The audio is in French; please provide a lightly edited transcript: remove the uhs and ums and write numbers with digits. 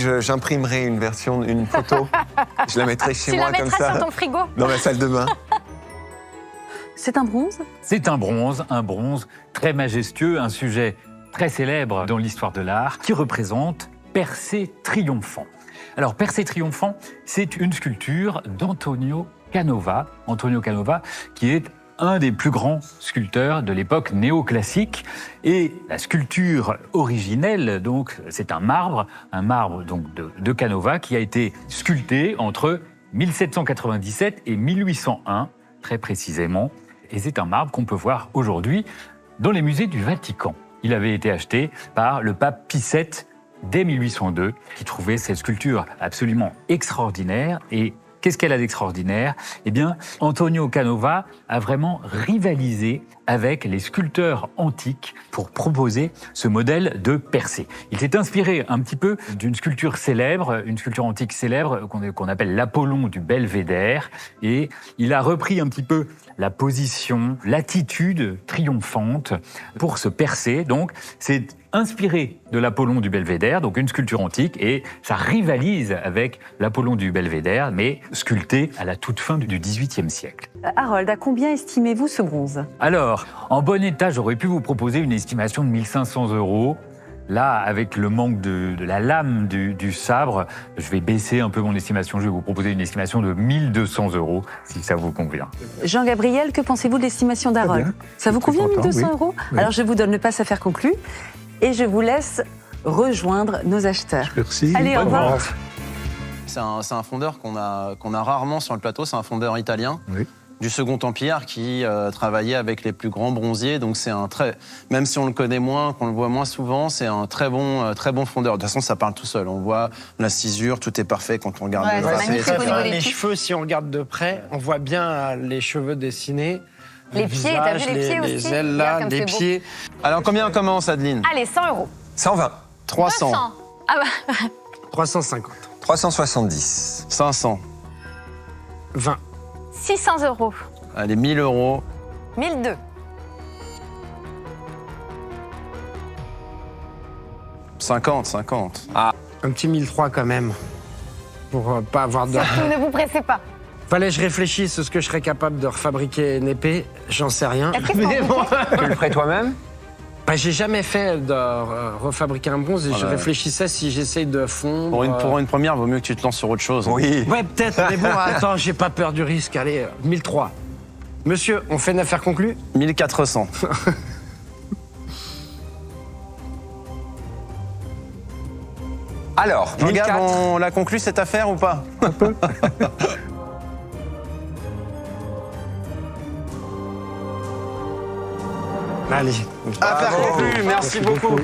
J'imprimerai une version, une photo. Je la mettrai chez moi comme ça. Tu la mettras sur ton frigo. Dans ma salle de bain. C'est un bronze? C'est un bronze très majestueux, un sujet très célèbre dans l'histoire de l'art, qui représente Persée triomphant. Alors, Persée triomphant, c'est une sculpture d'Antonio Canova. Antonio Canova, qui est un des plus grands sculpteurs de l'époque néoclassique. Et la sculpture originelle, donc, c'est un marbre donc de Canova, qui a été sculpté entre 1797 et 1801, très précisément. Et c'est un marbre qu'on peut voir aujourd'hui dans les musées du Vatican. Il avait été acheté par le pape Pie VII dès 1802, qui trouvait cette sculpture absolument extraordinaire. Et qu'est-ce qu'elle a d'extraordinaire? Eh bien, Antonio Canova a vraiment rivalisé avec les sculpteurs antiques pour proposer ce modèle de Persée. Il s'est inspiré un petit peu d'une sculpture célèbre, une sculpture antique célèbre qu'on appelle l'Apollon du Belvédère, et il a repris un petit peu la position, l'attitude triomphante pour ce Persée. Donc, c'est inspiré de l'Apollon du Belvédère, donc une sculpture antique, et ça rivalise avec l'Apollon du Belvédère, mais sculpté à la toute fin du XVIIIe siècle. Harold, à combien estimez-vous ce bronze? Alors, en bon état, j'aurais pu vous proposer une estimation de 1 500 €. Là, avec le manque de la lame du sabre, je vais baisser un peu mon estimation. Je vais vous proposer une estimation de 1 200 €, si ça vous convient. Jean-Gabriel, que pensez-vous de l'estimation d'Harold? Ça vous convient, 1 200 €? Oui. Alors, je vous donne le passe à faire conclu et je vous laisse rejoindre nos acheteurs. Merci. Allez, au revoir. C'est un fondeur qu'on a rarement sur le plateau. C'est un fondeur italien du Second Empire qui travaillait avec les plus grands bronziers. Donc c'est même si on le connaît moins, qu'on le voit moins souvent, c'est un très bon fondeur. De toute façon, ça parle tout seul. On voit la cisure, tout est parfait quand on regarde. Ouais, c'est magnifique au niveau des Les pieds. cheveux, si on regarde de près, on voit bien les cheveux dessinés. Les le pieds, t'as vu visage, les pieds aussi? Les ailes Regarde là, comme les c'est beau. pieds. Alors combien on commence, Adeline? Allez, 100 €. 120. 300. 200. Ah bah, 350. 370. 500. 20. 600 €. Allez, 1000 €. 1002. 50. Un petit 1003 quand même. Pour pas avoir de... Surtout, ne vous pressez pas. Fallait que je réfléchisse, est-ce que je serais capable de refabriquer une épée? J'en sais rien. Est-ce que c'est compliqué? Tu le ferais toi-même? Bah, j'ai jamais fait de refabriquer un bronze et je réfléchissais si j'essaye de fondre. Pour une première, vaut mieux que tu te lances sur autre chose. Oui. Ouais, peut-être, mais bon, attends, j'ai pas peur du risque. Allez, 1003. Monsieur, on fait une affaire conclue? 1400. Alors, Regarde, 1004. on l'a conclu cette affaire ou pas? Allez. Affaire conclue, merci beaucoup.